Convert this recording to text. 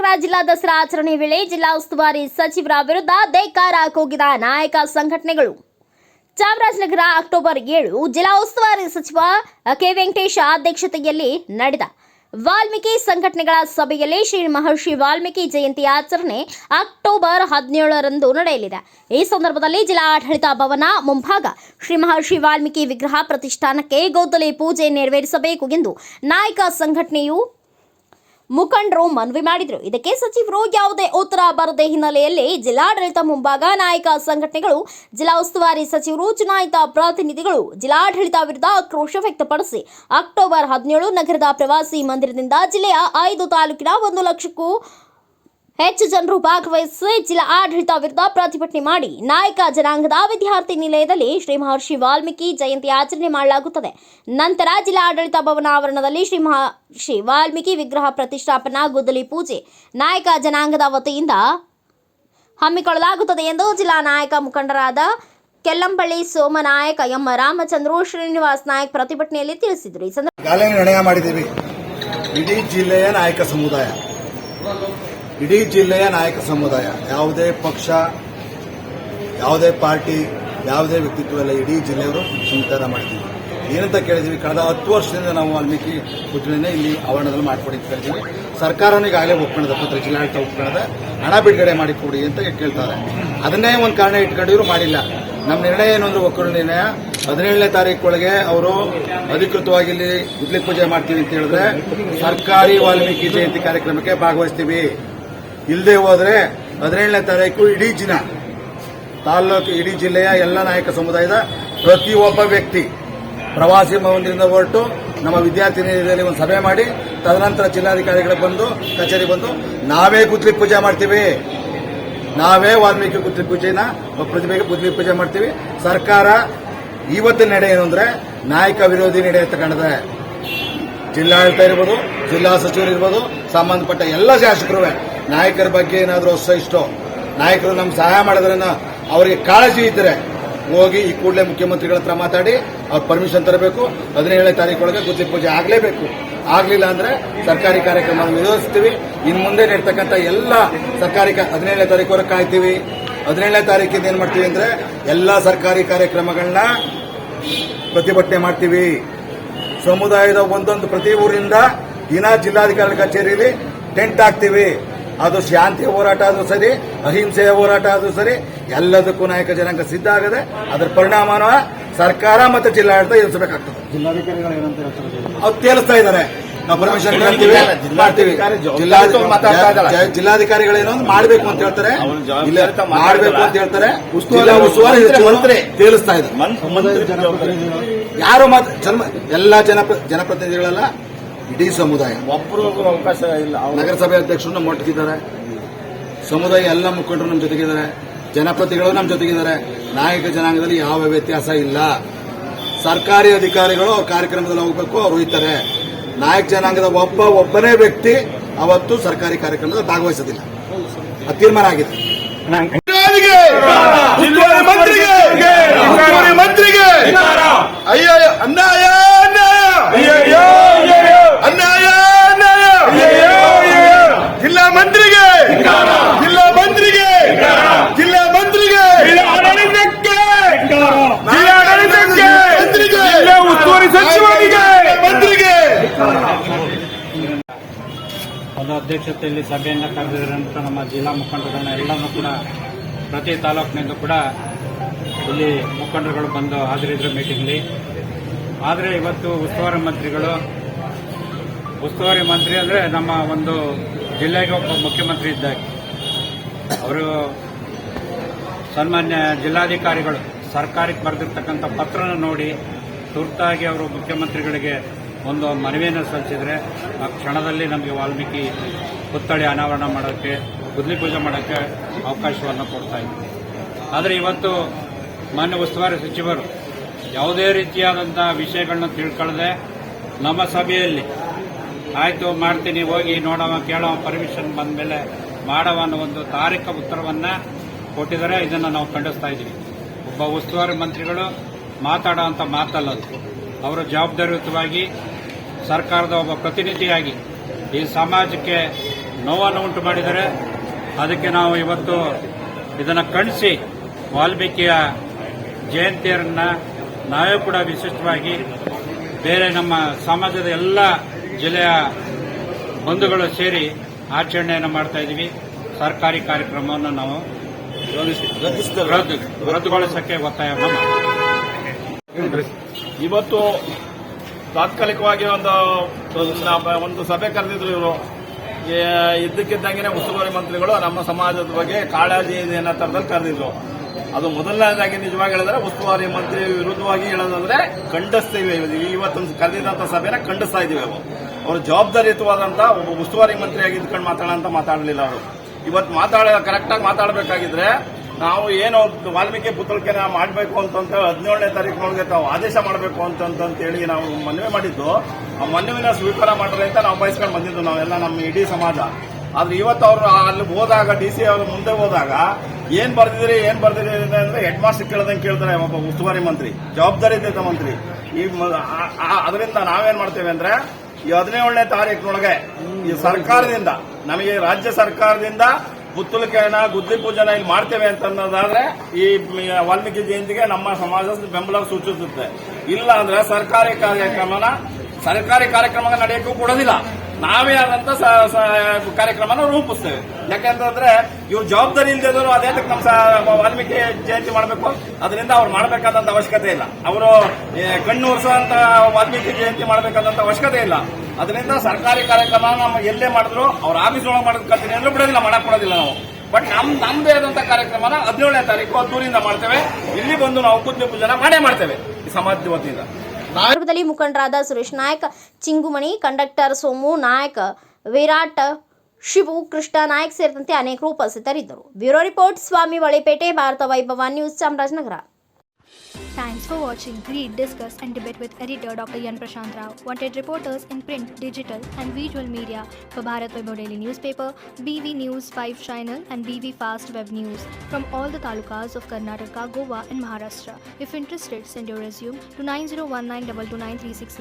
ಚಾಮರಾಜನಗರ ಜಿಲ್ಲಾ ದಸರಾ ಆಚರಣೆ ವೇಳೆ ಜಿಲ್ಲಾ ಉಸ್ತುವಾರಿ ಸಚಿವರ ವಿರುದ್ಧ ಧಿಕ್ಕಾರ ಕೂಗಿದ ನಾಯಕ ಸಂಘಟನೆಗಳು. ಚಾಮರಾಜನಗರ ಅಕ್ಟೋಬರ್ 7 ಜಿಲ್ಲಾ ಉಸ್ತುವಾರಿ ಸಚಿವ ಕೆ ವೆಂಕಟೇಶ ಅಧ್ಯಕ್ಷತೆಯಲ್ಲಿ ನಡೆದ ವಾಲ್ಮೀಕಿ ಸಂಘಟನೆಗಳ ಸಭೆಯಲ್ಲಿ ಶ್ರೀ ಮಹರ್ಷಿ ವಾಲ್ಮೀಕಿ ಜಯಂತಿ ಆಚರಣೆ ಅಕ್ಟೋಬರ್ 17ರಂದು ನಡೆಯಲಿದೆ. ಈ ಸಂದರ್ಭದಲ್ಲಿ ಜಿಲ್ಲಾ ಆಡಳಿತ ಭವನ ಮುಂಭಾಗ ಶ್ರೀ ಮಹರ್ಷಿ ವಾಲ್ಮೀಕಿ ವಿಗ್ರಹ ಪ್ರತಿಷ್ಠಾನಕ್ಕೆ ಗೋದಲಿ ಪೂಜೆ ನೆರವೇರಿಸಬೇಕು ಎಂದು ನಾಯಕ ಸಂಘಟನೆಯು ಮುಖಂಡರು ಮನವಿ ಮಾಡಿದರು. ಇದಕ್ಕೆ ಸಚಿವರು ಯಾವುದೇ ಉತ್ತರ ಬರದೆ ಹಿನ್ನೆಲೆಯಲ್ಲಿ ಜಿಲ್ಲಾಡಳಿತ ಮುಂಭಾಗ ನಾಯಕ ಸಂಘಟನೆಗಳು, ಜಿಲ್ಲಾ ಉಸ್ತುವಾರಿ ಸಚಿವರು, ಚುನಾಯಿತ ಪ್ರತಿನಿಧಿಗಳು ಜಿಲ್ಲಾಡಳಿತ ವಿರುದ್ಧ ಆಕ್ರೋಶ ವ್ಯಕ್ತಪಡಿಸಿ ಅಕ್ಟೋಬರ್ 17 ನಗರದ ಪ್ರವಾಸಿ ಮಂದಿರದಿಂದ ಜಿಲ್ಲೆಯ 5 ತಾಲೂಕಿನ 1 ಲಕ್ಷಕ್ಕೂ ಹೆಚ್ಚು ಜನರು ಭಾಗವಹಿಸಿ ಜಿಲ್ಲಾ ಆಡಳಿತ ವಿರುದ್ಧ ಪ್ರತಿಭಟನೆ ಮಾಡಿ ನಾಯಕ ಜನಾಂಗದ ವಿದ್ಯಾರ್ಥಿ ನಿಲಯದಲ್ಲಿ ಶ್ರೀ ಮಹರ್ಷಿ ವಾಲ್ಮೀಕಿ ಜಯಂತಿ ಆಚರಣೆ ಮಾಡಲಾಗುತ್ತದೆ. ನಂತರ ಜಿಲ್ಲಾ ಆಡಳಿತ ಭವನ ಆವರಣದಲ್ಲಿ ಶ್ರೀ ಮಹರ್ಷಿ ವಾಲ್ಮೀಕಿ ವಿಗ್ರಹ ಪ್ರತಿಷ್ಠಾಪನಾ ಗುದ್ದಲಿ ಪೂಜೆ ನಾಯಕ ಜನಾಂಗದ ವತಿಯಿಂದ ಹಮ್ಮಿಕೊಳ್ಳಲಾಗುತ್ತದೆ ಎಂದು ಜಿಲ್ಲಾ ನಾಯಕ ಮುಖಂಡರಾದ ಕೆಲ್ಲಂಪಳ್ಳಿ ಸೋಮನಾಯಕ್, ಎಂ ರಾಮಚಂದ್ರು, ಶ್ರೀನಿವಾಸ್ ನಾಯಕ್ ಪ್ರತಿಭಟನೆಯಲ್ಲಿ ತಿಳಿಸಿದರು. ಈ ಸಂದರ್ಭದಲ್ಲಿ ನಿರ್ಣಯ ಮಾಡಿದ್ದೀವಿ. ಇಡೀ ಜಿಲ್ಲೆಯ ನಾಯಕ ಸಮುದಾಯ, ಯಾವುದೇ ಪಕ್ಷ, ಯಾವುದೇ ಪಾರ್ಟಿ, ಯಾವುದೇ ವ್ಯಕ್ತಿತ್ವ ಇಲ್ಲ, ಇಡೀ ಜಿಲ್ಲೆಯವರು ನಿರ್ಧಾರ ಮಾಡಿದ್ದೀವಿ. ಏನಂತ ಕೇಳಿದ್ವಿ, ಕಳೆದ 10 ವರ್ಷದಿಂದ ನಾವು ವಾಲ್ಮೀಕಿ ಪುತ್ಥಳಿನ ಇಲ್ಲಿ ಆವರಣದಲ್ಲಿ ಮಾಡಿಕೊಡಿ ಅಂತ ಕೇಳಿದ್ವಿ. ಸರ್ಕಾರನೂ ಈಗಾಗಲೇ ಒಪ್ಪಿಕೊಂಡಿದೆ, ಪತ್ರ ಜಿಲ್ಲಾಡಳಿತ ಒಪ್ಪಿಕೊಂಡಿದೆ, ಹಣ ಬಿಡುಗಡೆ ಮಾಡಿಕೊಡಿ ಅಂತ ಕೇಳ್ತಾರೆ. ಅದನ್ನೇ ಒಂದು ಕಾರಣ ಇಟ್ಕೊಂಡು ಇವರು ಮಾಡಿಲ್ಲ. ನಮ್ಮ ನಿರ್ಣಯ ಏನು ಅಂದ್ರೆ ಒಕ್ಕೂಟ ನಿರ್ಣಯ 17ನೇ ತಾರೀಕೊಳಗೆ ಅವರು ಅಧಿಕೃತವಾಗಿ ಇಲ್ಲಿ ಗುದ್ದಲಿ ಪೂಜೆ ಮಾಡ್ತೀವಿ ಅಂತ ಹೇಳಿದ್ರೆ ಸರ್ಕಾರಿ ವಾಲ್ಮೀಕಿ ಜಯಂತಿ ಕಾರ್ಯಕ್ರಮಕ್ಕೆ ಭಾಗವಹಿಸ್ತೀವಿ. ಇಲ್ಲದೆ ಹೋದ್ರೆ 17ನೇ ತಾರೀಕು ಇಡೀ ಜಿಲ್ಲೆಯ ಎಲ್ಲ ನಾಯಕ ಸಮುದಾಯದ ಪ್ರತಿಯೊಬ್ಬ ವ್ಯಕ್ತಿ ಪ್ರವಾಸಿ ಮಂದಿರದಿಂದ ಹೊರಟು ನಮ್ಮ ವಿದ್ಯಾರ್ಥಿ ನಿಲಯದಲ್ಲಿ ಒಂದು ಸಭೆ ಮಾಡಿ ತದನಂತರ ಜಿಲ್ಲಾಧಿಕಾರಿಗಳು ಬಂದು ಕಚೇರಿ ಬಂದು ನಾವೇ ಗುದ್ದಲಿ ಪೂಜೆ ಮಾಡ್ತೀವಿ. ನಾವೇ ವಾಲ್ಮೀಕಿ ಗುದ್ದಲಿ ಪೂಜೆನ ಪ್ರತಿಭೆಗೆ ಗುದ್ದಲಿ ಪೂಜೆ ಮಾಡ್ತೀವಿ. ಸರ್ಕಾರ ಇವತ್ತಿನ ನಡೆ ಏನು ಅಂದ್ರೆ ನಾಯಕ ವಿರೋಧಿ ನಡೆ ತಗೊಂಡಿದೆ. ಜಿಲ್ಲಾಡಳಿತ ಇರ್ಬೋದು, ಜಿಲ್ಲಾ ಸಚಿವರು ಇರ್ಬೋದು, ಸಂಬಂಧಪಟ್ಟ ಎಲ್ಲ ಶಾಸಕರು ನಾಯಕರ ಬಗ್ಗೆ ಏನಾದರೂ ಇಷ್ಟೋ ನಾಯಕರು ನಮ್ಗೆ ಸಹಾಯ ಮಾಡಿದ್ರೆ ಅವರಿಗೆ ಕಾಳಜಿ ಇದ್ದರೆ ಹೋಗಿ ಈ ಕೂಡಲೇ ಮುಖ್ಯಮಂತ್ರಿಗಳ ಹತ್ರ ಮಾತಾಡಿ ಅವ್ರ ಪರ್ಮಿಷನ್ ತರಬೇಕು. 17ನೇ ತಾರೀಕೊಳಗೆ ಗುದ್ದಲಿ ಪೂಜೆ ಆಗಲೇಬೇಕು. ಆಗಲಿಲ್ಲ ಅಂದ್ರೆ ಸರ್ಕಾರಿ ಕಾರ್ಯಕ್ರಮ ವಿರೋಧಿಸ್ತೀವಿ. ಇನ್ನು ಮುಂದೆ ನಡೀತಕ್ಕಂಥ ಎಲ್ಲ ಸರ್ಕಾರಿ 17ನೇ ತಾರೀಕುವರೆಗೆ ಕಾಯ್ತೀವಿ. 17ನೇ ತಾರೀಕಿಂದ ಏನ್ ಮಾಡ್ತೀವಿ ಅಂದ್ರೆ ಎಲ್ಲ ಸರ್ಕಾರಿ ಕಾರ್ಯಕ್ರಮಗಳನ್ನ ಪ್ರತಿಭಟನೆ ಮಾಡ್ತೀವಿ. ಸಮುದಾಯದ ಒಂದೊಂದು ಪ್ರತಿ ಊರಿಂದ ದಿನ ಜಿಲ್ಲಾಧಿಕಾರಿ ಕಚೇರಿಯಲ್ಲಿ ಟೆಂಟ್ ಹಾಕ್ತೀವಿ. ಅದು ಶಾಂತಿ ಹೋರಾಟ ಆದ್ರೂ ಸರಿ, ಅಹಿಂಸೆಯ ಹೋರಾಟ ಆದ್ರೂ ಸರಿ, ಎಲ್ಲದಕ್ಕೂ ನಾಯಕ ಜನಾಂಗ ಸಿದ್ಧ ಆಗದೆ. ಅದರ ಪರಿಣಾಮನ ಸರ್ಕಾರ ಮತ್ತು ಜಿಲ್ಲಾಡಳಿತ ಎದುರಿಸಬೇಕಾಗ್ತದೆ. ಜಿಲ್ಲಾಧಿಕಾರಿಗಳು ಏನಂತ ಅವ್ರು ತೇಲಿಸ್ತಾ ಇದ್ದಾರೆ. ನಾವು ಪರ್ಮಿಷನ್ ಮಾಡ್ತೀವಿ. ಜಿಲ್ಲಾಧಿಕಾರಿಗಳೇನೋ ಮಾಡಬೇಕು ಅಂತ ಹೇಳ್ತಾರೆ, ಮಾಡಬೇಕು ಅಂತ ಹೇಳ್ತಾರೆ. ಉಸ್ತುವಾರಿ ತೇಲಿಸ್ತಾ ಇದ್ದಾರೆ. ಯಾರು ಎಲ್ಲ ಜನಪ್ರತಿನಿಧಿಗಳೆಲ್ಲ ಇಡೀ ಸಮುದಾಯ, ಒಬ್ಬರು ಅವಕಾಶ ಇಲ್ಲ. ನಗರಸಭೆ ಅಧ್ಯಕ್ಷರು ನಮ್ಮ ಒಟ್ಟಿಗಿದ್ದಾರೆ, ಸಮುದಾಯ ಎಲ್ಲ ಮುಖಂಡರು ನಮ್ಮ ಜೊತೆಗಿದ್ದಾರೆ, ಜನಪ್ರತಿನಿಧಿಗಳು ನಮ್ಮ ಜೊತೆಗಿದ್ದಾರೆ. ನಾಯಕ ಜನಾಂಗದಲ್ಲಿ ಯಾವ ವ್ಯತ್ಯಾಸ ಇಲ್ಲ. ಸರ್ಕಾರಿ ಅಧಿಕಾರಿಗಳು ಅವ್ರ ಕಾರ್ಯಕ್ರಮದಲ್ಲಿ ಹೋಗಬೇಕು, ಅವ್ರು ಹೋಗ್ತಾರೆ. ನಾಯಕ ಜನಾಂಗದ ಒಬ್ಬನೇ ವ್ಯಕ್ತಿ ಅವತ್ತು ಸರ್ಕಾರಿ ಕಾರ್ಯಕ್ರಮದಲ್ಲಿ ಭಾಗವಹಿಸೋದಿಲ್ಲ. ಅದು ತೀರ್ಮಾನ ಆಗಿದೆ. ಮಂತ್ರಿಗೆ ಅಯ್ಯೋ ಅನ್ಯಾಯ ಅನ್ಯಾಯ ಜಿಲ್ಲಾ ಮಂತ್ರಿಗೆ ಉಸ್ತುವಾರಿ ಸಚಿವರಿಗೆ ಮಂತ್ರಿಗೆ ಒಂದು ಅಧ್ಯಕ್ಷತೆಯಲ್ಲಿ ಸಭೆಯನ್ನು ಕರೆದಿರುವಂಥ ನಮ್ಮ ಜಿಲ್ಲಾ ಮುಖಂಡರನ್ನ ಎಲ್ಲರೂ ಕೂಡ ಪ್ರತಿ ತಾಲೂಕಿನಿಂದ ಕೂಡ ಇಲ್ಲಿ ಮುಖಂಡರುಗಳು ಬಂದು ಹಾಜರಿದ್ದರು ಮೀಟಿಂಗ್ಲಿ. ಆದರೆ ಇವತ್ತು ಉಸ್ತುವಾರಿ ಮಂತ್ರಿ ಅಂದರೆ ನಮ್ಮ ಒಂದು ಜಿಲ್ಲೆಗೆ ಒಬ್ಬ ಮುಖ್ಯಮಂತ್ರಿ ಇದ್ದಾಗೆ ಅವರು ಸನ್ಮಾನ್ಯ ಜಿಲ್ಲಾಧಿಕಾರಿಗಳು ಸರ್ಕಾರಕ್ಕೆ ಬರೆದಿರ್ತಕ್ಕಂಥ ಪತ್ರನ ನೋಡಿ ತುರ್ತಾಗಿ ಅವರು ಮುಖ್ಯಮಂತ್ರಿಗಳಿಗೆ ಒಂದು ಮನವಿಯನ್ನು ಸಲ್ಲಿಸಿದರೆ ಆ ಕ್ಷಣದಲ್ಲಿ ನಮಗೆ ವಾಲ್ಮೀಕಿ ಪುತ್ಥಳಿ ಅನಾವರಣ ಮಾಡೋಕ್ಕೆ, ಗುದ್ದಲಿ ಪೂಜೆ ಮಾಡೋಕ್ಕೆ ಅವಕಾಶವನ್ನು ಕೊಡ್ತಾ ಇದ್ವಿ. ಆದರೆ ಇವತ್ತು ಮಾನ್ಯ ಉಸ್ತುವಾರಿ ಸಚಿವರು ಯಾವುದೇ ರೀತಿಯಾದಂಥ ವಿಷಯಗಳನ್ನ ತಿಳ್ಕೊಳ್ಳದೆ ನಮ್ಮ ಸಭೆಯಲ್ಲಿ ಆಯಿತು ಮಾಡ್ತೀನಿ, ಹೋಗಿ ನೋಡವ ಕೇಳವ, ಪರ್ಮಿಷನ್ ಬಂದ ಮೇಲೆ ಮಾಡವ ಅನ್ನೋ ಒಂದು ತಾರೀಖ ಉತ್ತರವನ್ನು ಕೊಟ್ಟಿದ್ದಾರೆ. ಇದನ್ನು ನಾವು ಖಂಡಿಸ್ತಾ ಇದ್ದೀವಿ. ಒಬ್ಬ ಉಸ್ತುವಾರಿ ಮಂತ್ರಿಗಳು ಮಾತಾಡುವಂಥ ಮಾತಲ್ಲದು. ಅವರು ಜವಾಬ್ದಾರಿಯುತವಾಗಿ ಸರ್ಕಾರದ ಒಬ್ಬ ಪ್ರತಿನಿಧಿಯಾಗಿ ಈ ಸಮಾಜಕ್ಕೆ ನೋವನ್ನು ಉಂಟು ಮಾಡಿದ್ದಾರೆ. ಅದಕ್ಕೆ ನಾವು ಇವತ್ತು ಇದನ್ನು ಖಂಡಿಸಿ ವಾಲ್ಮೀಕಿಯ ಜಯಂತಿಯರನ್ನ ನಾವೇ ಕೂಡ ವಿಶಿಷ್ಟವಾಗಿ ಬೇರೆ ನಮ್ಮ ಸಮಾಜದ ಎಲ್ಲ ಜಿಲ್ಲೆಯ ಬಂಧುಗಳು ಸೇರಿ ಆಚರಣೆಯನ್ನು ಮಾಡ್ತಾ ಇದ್ದೀವಿ. ಸರ್ಕಾರಿ ಕಾರ್ಯಕ್ರಮವನ್ನು ನಾವು ರದ್ದುಗೊಳಿಸಕ್ಕೆ ಒತ್ತಾಯವನ್ನು ಮಾಡ್ತೀವಿ. ಇವತ್ತು ತಾತ್ಕಾಲಿಕವಾಗಿ ಒಂದು ಸಭೆ ಕರೆದಿದ್ರು ಇವರು. ಇದ್ದಕ್ಕಿದ್ದಂಗೆ ಉಸ್ತುವಾರಿ ಮಂತ್ರಿಗಳು ನಮ್ಮ ಸಮಾಜದ ಬಗ್ಗೆ ಕಾಳಜಿ ಇದೆ ಅನ್ನೋ ಥರದಲ್ಲಿ ಕರೆದಿದ್ರು. ಅದು ಮೊದಲನೇದಾಗಿ ನಿಜವಾಗಿ ಹೇಳಿದ್ರೆ ಉಸ್ತುವಾರಿ ಮಂತ್ರಿ ವಿರುದ್ಧವಾಗಿ ಹೇಳೋದಂದ್ರೆ ಖಂಡಿಸ್ತೀವಿ. ಇವತ್ತೊಂದು ಕರೆದಿದ್ದಂಥ ಸಭೆನ ಖಂಡಿಸ್ತಾ ಇದೀವಿ. ಅವರು ಜವಾಬ್ದಾರಿಯುತವಾದಂಥ ಒಬ್ಬ ಉಸ್ತುವಾರಿ ಮಂತ್ರಿಯಾಗಿ ಇದ್ಕೊಂಡು ಮಾತಾಡಲಿಲ್ಲ. ಅವರು ಇವತ್ತು ಕರೆಕ್ಟಾಗಿ ಮಾತಾಡಬೇಕಾಗಿದ್ರೆ ನಾವು ಏನು ವಾಲ್ಮೀಕಿ ಪುತ್ಥಳಿಕೆನ ಮಾಡಬೇಕು ಅಂತ 17ನೇ ತಾರೀಕಿನೊಳಗೆ ತಾವು ಆದೇಶ ಮಾಡಬೇಕು ಅಂತಂತೇಳಿ ನಾವು ಮನವಿ ಮಾಡಿದ್ದು. ಆ ಮನವಿನ ಸ್ವೀಕಾರ ಮಾಡ್ರಿ ಅಂತ ನಾವು ಬಯಸ್ಕೊಂಡು ಬಂದಿದ್ದು ನಾವೆಲ್ಲ, ನಮ್ಮ ಇಡೀ ಸಮಾಜ. ಆದ್ರೆ ಇವತ್ತು ಅವರು ಅಲ್ಲಿ ಹೋದಾಗ DC ಅವರು ಮುಂದೆ ಹೋದಾಗ ಏನ್ ಬರ್ದಿದ್ರಿ ಅಂದ್ರೆ ಹೆಡ್ ಮಾಸ್ಟರ್ ಕೇಳ್ದಂಗೆ ಕೇಳ್ತಾರೆ ಒಬ್ಬ ಉಸ್ತುವಾರಿ ಮಂತ್ರಿ, ಜವಾಬ್ದಾರಿಯುತ ಮಂತ್ರಿ. ಅದರಿಂದ ನಾವೇನ್ ಮಾಡ್ತೇವೆ ಅಂದ್ರೆ ಈ 17ನೇ ತಾರೀಕಿನೊಳಗೆ ಈ ಸರ್ಕಾರದಿಂದ, ನಮಗೆ ರಾಜ್ಯ ಸರ್ಕಾರದಿಂದ ಪುತ್ತಳಿಕೆಯನ್ನ ಗುದ್ಲಿ ಪೂಜೆನ ಇಲ್ಲಿ ಮಾಡ್ತೇವೆ ಅಂತನ್ನೋದಾದ್ರೆ ಈ ವಾಲ್ಮೀಕಿ ಜಯಂತಿಗೆ ನಮ್ಮ ಸಮಾಜ ಬೆಂಬಲ ಸೂಚಿಸುತ್ತೆ. ಇಲ್ಲ ಅಂದ್ರೆ ಸರ್ಕಾರಿ ಕಾರ್ಯಕ್ರಮ ನಡೆಯಕ್ಕೂ ಕೊಡೋದಿಲ್ಲ. ನಾವೇ ಆದಂತ ಕಾರ್ಯಕ್ರಮನ ರೂಪಿಸ್ತೇವೆ. ಯಾಕೆಂತಂದ್ರೆ ಇವ್ರು ಜವಾಬ್ದಾರಿ ಇಲ್ಲದಿದ್ರು ಅದೇ ನಮ್ಮ ವಾಲ್ಮೀಕಿ ಜಯಂತಿ ಮಾಡಬೇಕು, ಅದರಿಂದ ಅವ್ರು ಮಾಡಬೇಕಾದಂತ ಅವಶ್ಯಕತೆ ಇಲ್ಲ. ಅವರು ಕಣ್ಣು ಒರೆಸುವಂತ ವಾಲ್ಮೀಕಿ ಜಯಂತಿ ಮಾಡಬೇಕಾದಂತ ಅವಶ್ಯಕತೆ ಇಲ್ಲ. ಅದರಿಂದ ಸರ್ಕಾರಿ ಕಾರ್ಯಕ್ರಮ ನಮ್ಮ ಎಲ್ಲೇ ಮಾಡಿದ್ರು ಅವ್ರ ಆಫೀಸ್ ಒಳಗೆ ಮಾಡೋದು ಕಲ್ತೀನಿ ಅಂದ್ರೆ ಬಿಡೋದಿಲ್ಲ, ಮಾಡಕ್ ಕೊಡೋದಿಲ್ಲ ನಾವು. ಬಟ್ ನಮ್ದೇ ಆದಂತ ಕಾರ್ಯಕ್ರಮನ 17ನೇ ತಾರೀಕು ಅದ್ದೂರಿಂದ ಮಾಡ್ತೇವೆ. ಇಲ್ಲಿ ಬಂದು ನಾವು ಗುದ್ಲಿ ಪೂಜೆನ ಮಾಡೇ ಮಾಡ್ತೇವೆ ಈ ಸಮಾಜದ ವತಿಯಿಂದ. ಸಂದರ್ಭದಲ್ಲಿ ಮುಖಂಡರಾದ ಸುರೇಶ್ ನಾಯಕ್, ಚಿಂಗುಮಣಿ, ಕಂಡಕ್ಟರ್ ಸೋಮು ನಾಯಕ್, ವಿರಾಟ್, ಶಿವು, ಕೃಷ್ಣ ನಾಯಕ್ ಸೇರಿದಂತೆ ಅನೇಕರು ಉಪಸ್ಥಿತರಿದ್ದರು. ಬ್ಯೂರೋ ರಿಪೋರ್ಟ್, ಸ್ವಾಮಿ ವಳಿಪೇಟೆ, ಭಾರತ ವೈಭವ news, Chamarajanagar. Thanks for watching. Read, discuss and debate with editor Dr. Yan Prashant Rao. Wanted reporters in print, digital and visual media for Bharat Vaibhav Daily Newspaper, BV News 5 Channel and BV Fast Web News from all the talukas of Karnataka, Goa and Maharashtra. If interested, send your resume to 9019229369.